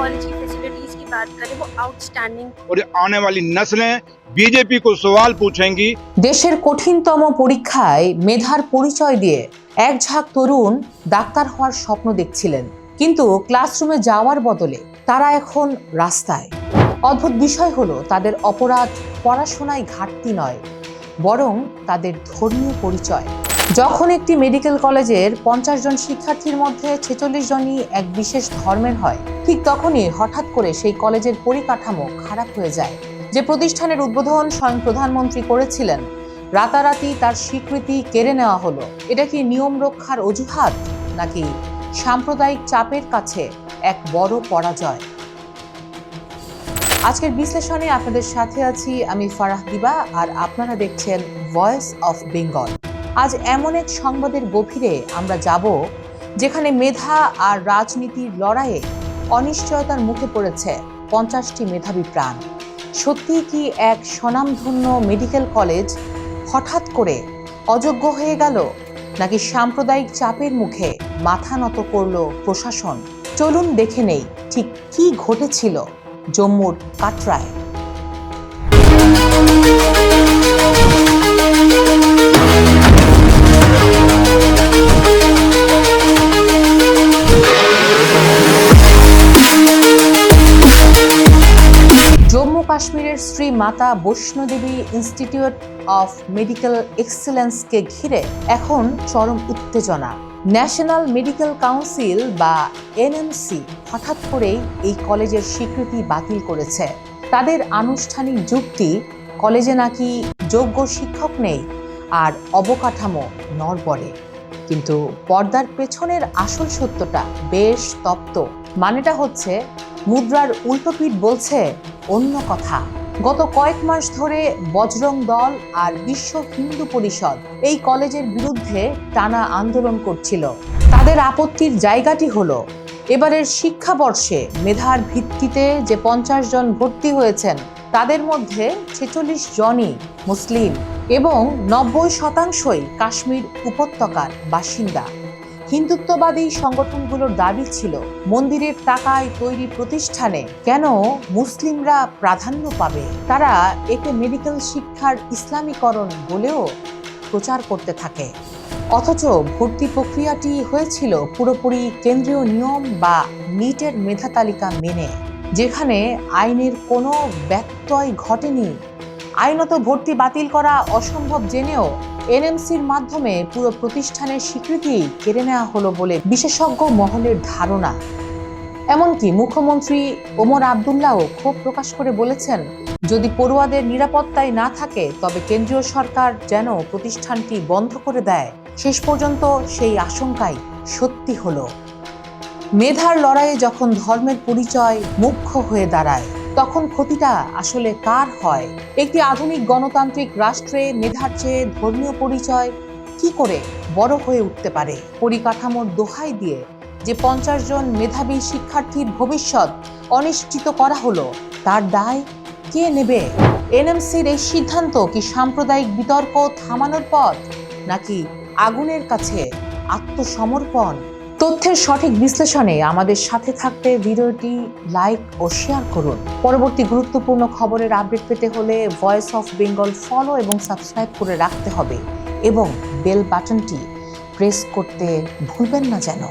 College की facilities की बात करें वो आउटस्टैंडिंग। और आने वाली नस्लें बीजेपी को सवाल पूछेंगी। দেশের কঠিনতম পরীক্ষায় মেধার পরিচয় দিয়ে এক ঝাঁক তরুণ ডাক্তার হওয়ার স্বপ্ন দেখছিলেন, কিন্তু ক্লাসরুমে যাওয়ার বদলে তারা এখন রাস্তায়। অদ্ভুত বিষয় হলো, তাদের অপরাধ পড়াশোনায় ঘাটতি নয়, বরং তাদের ধর্মীয় পরিচয়। যখন একটি মেডিকেল কলেজের 50 জন শিক্ষার্থীর মধ্যে 46 জনই এক বিশেষ ধর্মের হয়, ঠিক তখনই হঠাৎ করে সেই কলেজের পরিকাঠামো খারাপ হয়ে যায়। যে প্রতিষ্ঠানের উদ্বোধন স্বয়ং প্রধানমন্ত্রী করেছিলেন, রাতারাতি তার স্বীকৃতি কেড়ে নেওয়া হলো। এটা কি নিয়ম রক্ষার অজুহাত, নাকি সাম্প্রদায়িক চাপের কাছে এক বড় পরাজয়? আজকের বিশ্লেষণে আপনাদের সাথে আছি আমি ফারাহ দিবা, আর আপনারা দেখছেন ভয়েস অফ বেঙ্গল। আজ এমন এক সংবাদের গভীরে আমরা যাব, যেখানে মেধা আর রাজনীতির লড়াইয়ে অনিশ্চয়তার মুখে পড়েছে 50টি মেধাবী প্রাণ। সত্যি কি এক স্বনামধন্য মেডিকেল কলেজ হঠাৎ করে অযোগ্য হয়ে গেল, নাকি সাম্প্রদায়িক চাপের মুখে মাথা নত করল প্রশাসন? চলুন দেখে নেই ঠিক কি ঘটেছিল জম্মুর কাটরায়। জম্মু কাশ্মীরের শ্রী মাতা বৈষ্ণোদেবী ইনস্টিটিউট অফ মেডিকেল এক্সেলেন্সকে ঘিরে এখন চরম উত্তেজনা। ন্যাশনাল মেডিকেল কাউন্সিল বা এনএমসি হঠাৎ করেই এই কলেজের স্বীকৃতি বাতিল করেছে। তাদের আনুষ্ঠানিক যুক্তি, কলেজে নাকি যোগ্য শিক্ষক নেই আর অবকাঠামো নড়বড়ে। কিন্তু পর্দার পেছনের আসল সত্যটা বেশ তপ্ত। মানেটা হচ্ছে, মুদ্রার উল্টোপিঠ বলছে অন্য কথা। গত কয়েক মাস ধরে বজরং দল আর বিশ্ব হিন্দু পরিষদ এই কলেজের বিরুদ্ধে টানা আন্দোলন করছিল। তাদের আপত্তির জায়গাটি হলো, এবারের শিক্ষাবর্ষে মেধার ভিত্তিতে যে 50 জন ভর্তি হয়েছেন, তাদের মধ্যে 46 জনই মুসলিম এবং 90% কাশ্মীর উপত্যকার বাসিন্দা। হিন্দুত্ববাদী সংগঠনগুলোর দাবি ছিল, মন্দিরের টাকায় তৈরি প্রতিষ্ঠানে কেন মুসলিমরা প্রাধান্য পাবে? তারা একে মেডিকেল শিক্ষার ইসলামীকরণ বলেও প্রচার করতে থাকে। অথচ ভর্তি প্রক্রিয়াটি হয়েছিল পুরোপুরি কেন্দ্রীয় নিয়ম বা নিটের মেধা তালিকা মেনে, যেখানে আইনের কোনো ব্যত্যয় ঘটেনি। আইনত ভর্তি বাতিল করা অসম্ভব জেনেও এনএমসির মাধ্যমে পুরো প্রতিষ্ঠানের স্বীকৃতি কেড়ে নেওয়া হলো বলে বিশেষজ্ঞ মহলের ধারণা। এমনকি মুখ্যমন্ত্রী ওমর আবদুল্লাহও ক্ষোভ প্রকাশ করে বলেছেন, যদি পড়ুয়াদের নিরাপত্তায় না থাকে তবে কেন্দ্রীয় সরকার যেন প্রতিষ্ঠানটি বন্ধ করে দেয়। শেষ পর্যন্ত সেই আশঙ্কাই সত্যি হলো। মেধার লড়াইয়ে যখন ধর্মের পরিচয় মুখ্য হয়ে দাঁড়ায়, তখন ক্ষতিটা আসলে কার হয়? একটি আধুনিক গণতান্ত্রিক রাষ্ট্রে মেধার চেয়ে ধর্মীয় পরিচয় কি করে বড় হয়ে উঠতে পারে? পরিকাঠামোর দোহাই দিয়ে যে 50 জন মেধাবী শিক্ষার্থীর ভবিষ্যৎ অনিশ্চিত করা হলো, তার দায় কে নেবে? এনএমসির এই সিদ্ধান্ত কি সাম্প্রদায়িক বিতর্ক থামানোর পথ, নাকি আগুনের কাছে আত্মসমর্পণ? তথ্যের সঠিক বিশ্লেষণে আমাদের সাথে থাকতে ভিডিওটি লাইক ও শেয়ার করুন। পরবর্তী গুরুত্বপূর্ণ খবরের আপডেট পেতে হলে ভয়েস অফ বেঙ্গল ফলো এবং সাবস্ক্রাইব করে রাখতে হবে, এবং বেল বাটনটি প্রেস করতে ভুলবেন না যেন।